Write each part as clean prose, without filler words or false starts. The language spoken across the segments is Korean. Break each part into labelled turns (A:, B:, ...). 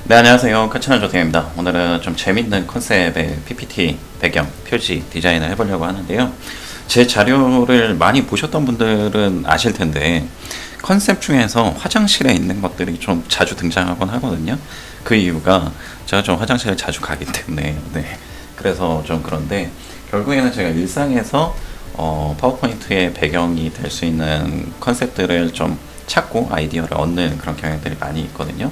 A: 네, 안녕하세요. 카츠나 조팀입니다. 오늘은 좀 재밌는 컨셉의 PPT 배경, 표지 디자인을 해보려고 하는데요. 제 자료를 많이 보셨던 분들은 아실 텐데 컨셉 중에서 화장실에 있는 것들이 좀 자주 등장하곤 하거든요. 그 이유가 제가 좀 화장실을 자주 가기 때문에 그래서 좀 그런데 결국에는 제가 일상에서 파워포인트의 배경이 될 수 있는 컨셉들을 좀 찾고 아이디어를 얻는 그런 경향들이 많이 있거든요.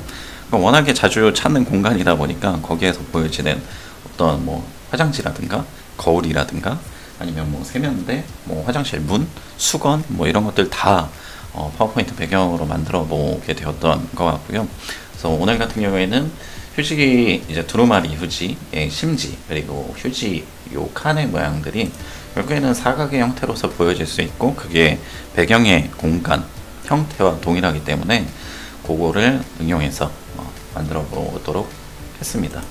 A: 워낙에 자주 찾는 공간이다 보니까 거기에서 보여지는 어떤 뭐 화장지라든가 거울이라든가 아니면 뭐 세면대, 뭐 화장실 문, 수건 뭐 이런 것들 다 파워포인트 배경으로 만들어 보게 되었던 것 같고요. 그래서 오늘 같은 경우에는 휴지 이제 두루마리 휴지의 심지 그리고 휴지 요 칸의 모양들이 결국에는 사각의 형태로서 보여질 수 있고 그게 배경의 공간 형태와 동일하기 때문에 그거를 응용해서 만들어 보도록 했습니다.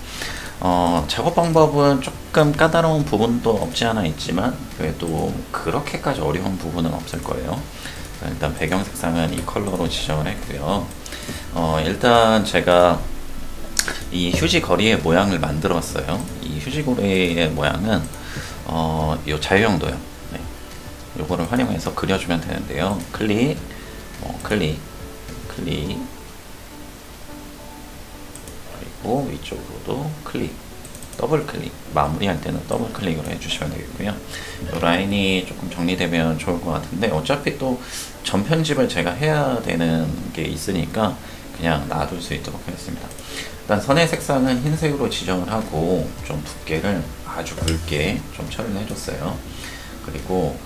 A: 작업 방법은 조금 까다로운 부분도 없지 않아 있지만 그래도 그렇게까지 어려운 부분은 없을 거예요. 일단 배경 색상은 이 컬러로 지정을 했고요. 일단 제가 이 휴지 거리의 모양을 만들었어요. 이 휴지 거리의 모양은 이 자유형도요. 네. 요거를 활용해서 그려주면 되는데요. 클릭, 클릭, 그리고 위쪽으로도 클릭, 더블 클릭, 마무리할 때는 더블 클릭으로 해주시면 되겠고요. 이 라인이 조금 정리되면 좋을 것 같은데 어차피 또 전편집을 제가 해야 되는 게 있으니까 그냥 놔둘 수 있도록 하겠습니다. 일단 선의 색상은 흰색으로 지정을 하고 좀 두께를 아주 굵게 좀 처리를 해줬어요. 그리고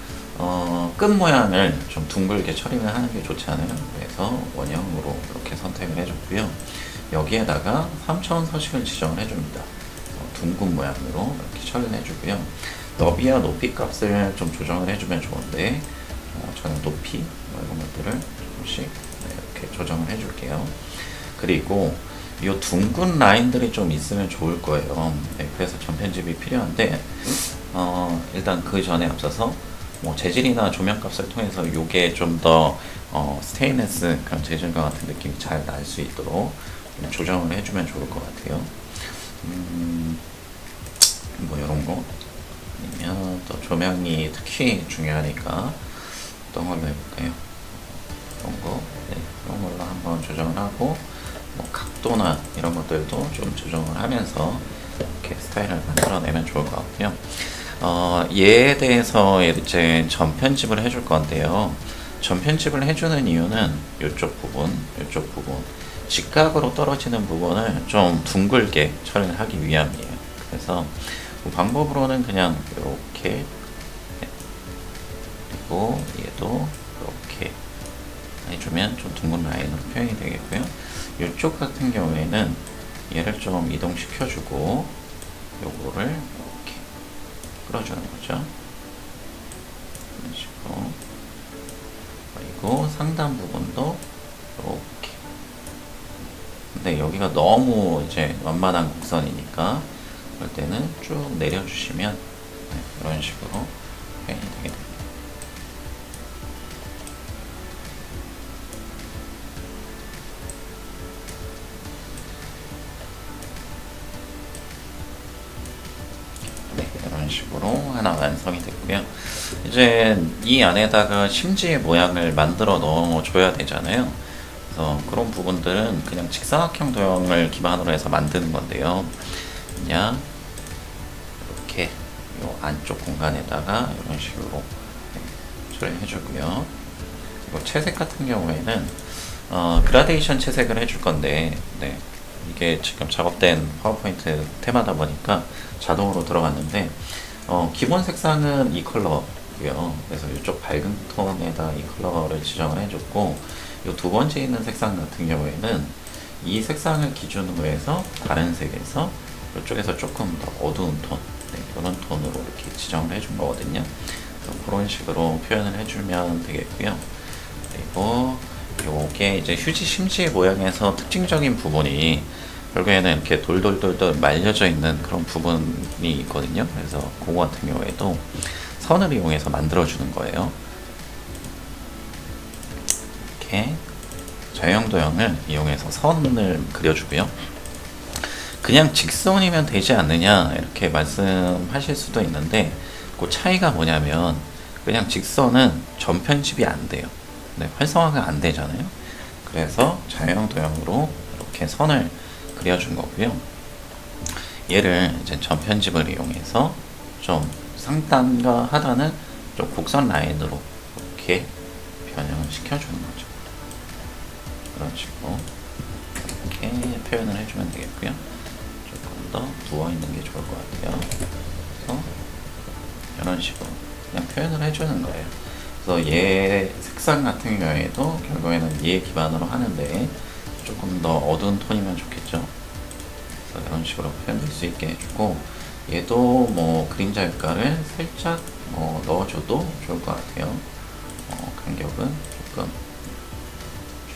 A: 끝 모양을 좀 둥글게 처리를 하는 게 좋잖아요. 그래서 원형으로 이렇게 선택을 해줬고요. 여기에다가 3차원 서식을 지정을 해줍니다. 둥근 모양으로 이렇게 처리를 해주고요. 너비와 높이 값을 좀 조정을 해주면 좋은데 저는 높이 이런 것들을 조금씩 이렇게 조정을 해줄게요. 그리고 이 둥근 라인들이 좀 있으면 좋을 거예요. 그래서 전편집이 필요한데 일단 그 전에 앞서서 뭐 재질이나 조명값을 통해서 이게 좀 더 스테인리스 그런 재질과 같은 느낌이 잘 날 수 있도록 조정을 해주면 좋을 것 같아요. 뭐 이런 거 아니면 또 조명이 특히 중요하니까 어떤 걸로 해볼까요? 이런 거, 이런 걸로 한번 조정을 하고 뭐 각도나 이런 것들도 좀 조정을 하면서 이렇게 스타일을 만들어내면 좋을 것 같고요. 얘에 대해서 이제 전편집을 해줄 건데요. 전편집을 해주는 이유는 이쪽 부분, 직각으로 떨어지는 부분을 좀 둥글게 처리를 하기 위함이에요. 그래서 그 방법으로는 그냥 이렇게 그리고 얘도 이렇게 해주면 좀 둥근 라인으로 표현이 되겠고요. 이쪽 같은 경우에는 얘를 좀 이동시켜주고 요거를 이렇게 끌어주는 거죠. 이런 식으로. 그리고 상단 부분도 이렇게. 근데 여기가 너무 이제 완만한 곡선이니까 그럴 때는 쭉 내려주시면 이런 식으로 표현이 되게 됩니다. 이런 식으로 하나 완성이 됐고요. 이제 이 안에다가 심지의 모양을 만들어 넣어 줘야 되잖아요. 그래서 그런 부분들은 그냥 직사각형 도형을 기반으로 해서 만드는 건데요. 그냥 이렇게 요 안쪽 공간에다가 이런 식으로 처리해 주고요. 그리고 채색 같은 경우에는 그라데이션 채색을 해줄 건데 이게 지금 작업된 파워포인트 테마다 보니까 자동으로 들어갔는데 기본 색상은 이 컬러고요. 그래서 이쪽 밝은 톤에다 이 컬러를 지정을 해줬고 이 두 번째 있는 색상 같은 경우에는 이 색상을 기준으로 해서 다른 색에서 이쪽에서 조금 더 어두운 톤 이런 톤으로 이렇게 지정을 해준 거거든요. 그래서 그런 식으로 표현을 해주면 되겠고요. 그리고 요게 이제 휴지 심지의 모양에서 특징적인 부분이 결국에는 이렇게 돌돌돌돌 말려져 있는 그런 부분이 있거든요. 그래서 그거 같은 경우에도 선을 이용해서 만들어주는 거예요. 이렇게 자유형 도형을 이용해서 선을 그려주고요. 그냥 직선이면 되지 않느냐 이렇게 말씀하실 수도 있는데 그 차이가 뭐냐면 그냥 직선은 전 편집이 안 돼요. 네, 활성화가 안 되잖아요. 그래서 자유형 도형으로 이렇게 선을 그려준 거고요. 얘를 이제 전 편집을 이용해서 좀 상단과 하단을 좀 곡선 라인으로 이렇게 변형을 시켜주는 거죠. 그런 식으로 이렇게 표현을 해주면 되겠고요. 조금 더 누워있는 게 좋을 것 같아요. 그래서 이런 식으로 그냥 표현을 해주는 거예요. 그래서 얘 색상 같은 경우에도 결국에는 얘 기반으로 하는데 조금 더 어두운 톤이면 좋겠죠. 그래서 이런 식으로 표현될 수 있게 해주고, 얘도 뭐 그림자 효과를 살짝 넣어줘도 좋을 것 같아요. 간격은 조금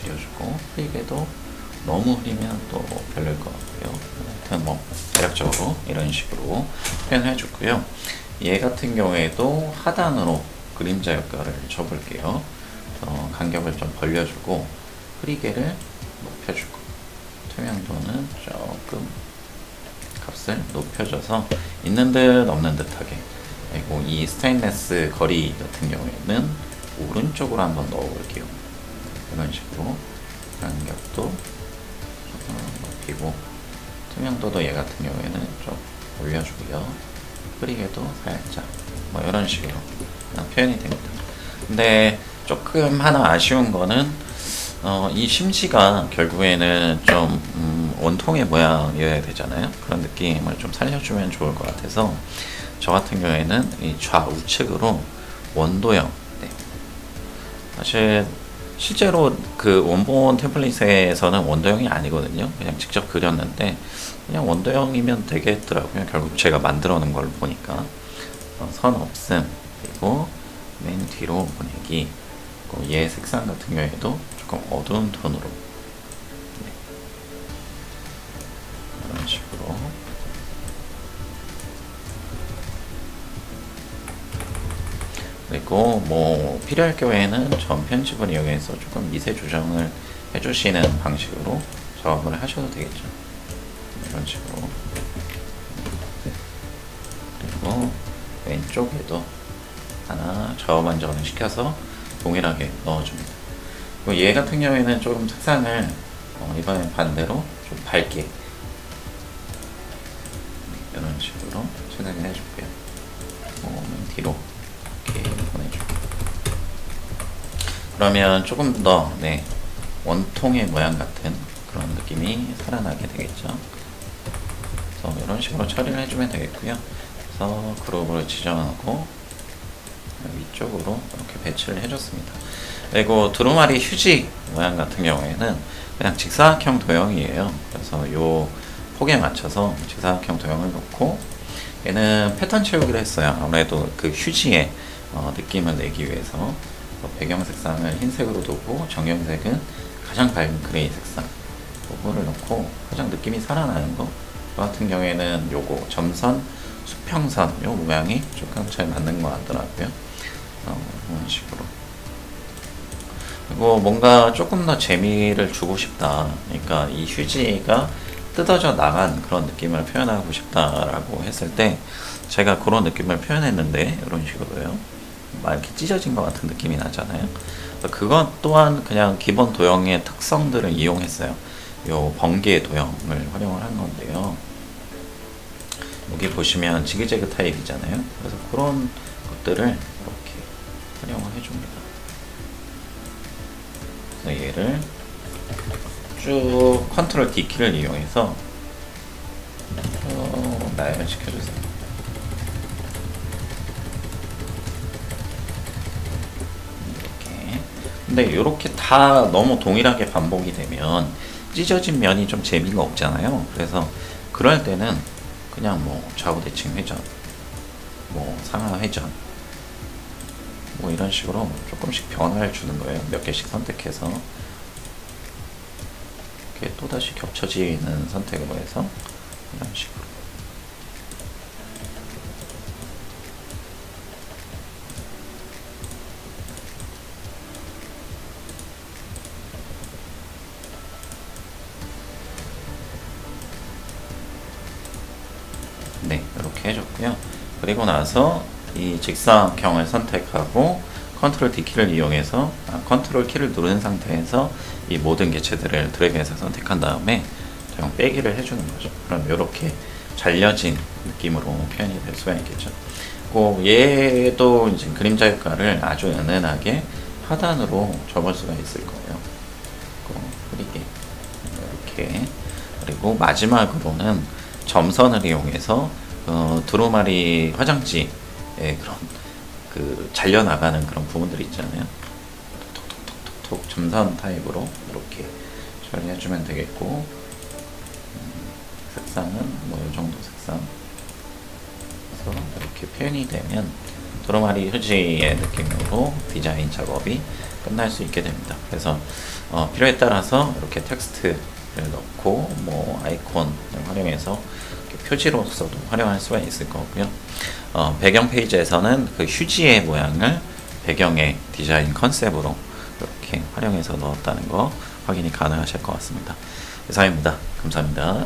A: 줄여주고, 흐리게도 너무 흐리면 또 별로일 것 같고요. 하여튼 뭐 대략적으로 이런 식으로 표현해줬고요. 얘 같은 경우에도 하단으로 그림자 효과를 줘볼게요. 간격을 좀 벌려주고 흐리게를 높여주고 투명도는 조금 값을 높여줘서 있는 듯 없는 듯하게. 그리고 이 스테인레스 거리 같은 경우에는 오른쪽으로 한번 넣어볼게요. 이런 식으로 간격도 높이고 투명도도 얘 같은 경우에는 좀 올려주고요. 흐리게도 살짝 뭐 이런 식으로 표현이 됩니다. 근데 조금 하나 아쉬운 거는 이 심지가 결국에는 좀 원통의 모양이어야 되잖아요. 그런 느낌을 좀 살려주면 좋을 것 같아서 저 같은 경우에는 이 좌우측으로 원도형, 네. 사실 실제로 그 원본 템플릿에서는 원도형이 아니거든요. 그냥 직접 그렸는데 그냥 원도형이면 되겠더라고요. 결국 제가 만들어 놓은 걸 보니까 선 없음, 그리고 맨 뒤로 보내기, 얘 색상 같은 경우에도 조금 어두운 톤으로, 네. 이런 식으로 그리고 뭐 필요할 경우에는 전 편집을 이용해서 조금 미세 조정을 해주시는 방식으로 작업을 하셔도 되겠죠. 이런 식으로. 그리고 왼쪽에도 하나 좌우 반전을 시켜서 동일하게 넣어줍니다. 그리고 얘 같은 경우에는 조금 색상을 이번엔 반대로 좀 밝게 이런 식으로 최대한 해줄게요. 뒤로 이렇게 보내주고, 그러면 조금 더 원통의 모양 같은 그런 느낌이 살아나게 되겠죠. 그래서 이런 식으로 처리를 해주면 되겠고요. 그래서 그룹을 지정하고 위쪽으로 이렇게 배치를 해줬습니다. 그리고 두루마리 휴지 모양 같은 경우에는 그냥 직사각형 도형이에요. 그래서 요 폭에 맞춰서 직사각형 도형을 놓고, 얘는 패턴 채우기를 했어요. 아무래도 그 휴지의 느낌을 내기 위해서 배경 색상을 흰색으로 두고 정경색은 가장 밝은 그레이 색상 그거를 넣고 가장 느낌이 살아나는 거, 저 같은 경우에는 요거 점선 수평선 요 모양이 조금 잘 맞는 것 같더라고요. 이런 식으로. 그리고 뭔가 조금 더 재미를 주고 싶다, 그러니까 이 휴지가 뜯어져 나간 그런 느낌을 표현하고 싶다라고 했을 때 제가 그런 느낌을 표현했는데, 이런 식으로요. 막 이렇게 찢어진 것 같은 느낌이 나잖아요. 그것 또한 그냥 기본 도형의 특성들을 이용했어요. 요 번개 도형을 활용을 한 건데요. 여기 보시면 지그재그 타입이잖아요. 그래서 그런 것들을 이렇게 활용을 해줍니다. 그래서 얘를 쭉 컨트롤 D키를 이용해서 나열시켜주세요. 이렇게. 근데 이렇게 다 너무 동일하게 반복이 되면 찢어진 면이 좀 재미가 없잖아요. 그래서 그럴 때는 그냥 뭐 좌우대칭 회전, 뭐 상하 회전, 뭐 이런 식으로 조금씩 변화를 주는 거예요. 몇 개씩 선택해서 이렇게 또다시 겹쳐지는 선택으로 해서 이런 식으로. 그리고 나서 이 직사각형을 선택하고 컨트롤 D키를 이용해서 컨트롤 키를 누른 상태에서 이 모든 개체들을 드래그해서 선택한 다음에 그냥 빼기를 해주는 거죠. 그럼 이렇게 잘려진 느낌으로 표현이 될 수가 있겠죠. 얘도 이제 그림자 효과를 아주 은은하게 하단으로 접을 수가 있을 거예요. 흐리게 이렇게. 그리고 마지막으로는 점선을 이용해서 두루마리 화장지의 그런 잘려나가는 그런 부분들이 있잖아요. 톡톡톡톡 점선 타입으로 이렇게 처리해주면 되겠고, 색상은 뭐 이 정도 색상. 그래서 이렇게 표현이 되면 두루마리 휴지의 느낌으로 디자인 작업이 끝날 수 있게 됩니다. 그래서 필요에 따라서 이렇게 텍스트를 넣고 뭐 아이콘을 활용해서 표지로서도 활용할 수가 있을 거고요. 배경 페이지에서는 그 휴지의 모양을 배경의 디자인 컨셉으로 이렇게 활용해서 넣었다는 거 확인이 가능하실 것 같습니다. 이상입니다. 감사합니다.